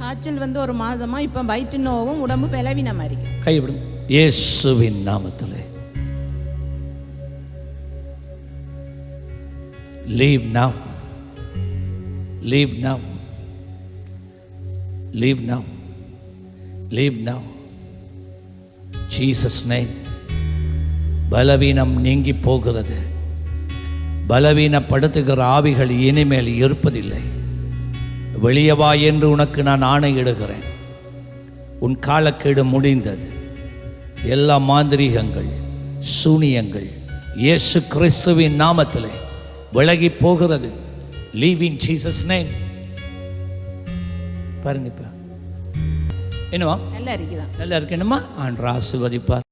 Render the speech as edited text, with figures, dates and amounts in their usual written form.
காய்ச்சல் வந்து ஒரு மாதமா இப்போ வயிற்று நோவும் உடம்பு பலவீனமா இருக்கு. கைவிடும் இயேசுவின் நாமத்திலே. Leave now. Leave now. Leave now. Leave now. Jesus name. பலவீனம் நீங்கி போகிறது. பலவீனப்படுத்துகிற ஆவிகள் இனிமேல் இருப்பதில்லை. வெளியவா என்று உனக்கு நான் ஆணையிடுகிறேன். உன் காலக்கெடு முடிந்தது. எல்லா மாந்திரீகங்கள் சூனியங்கள் இயேசு கிறிஸ்துவின் நாமத்திலே விலகி போகிறது. Leave in Jesus name. பாருங்க இப்ப என்னவா நல்லா இருக்குதான். நல்லா இருக்கு. என்னமா ஆண்டு ஆசீர்வதிப்பார்.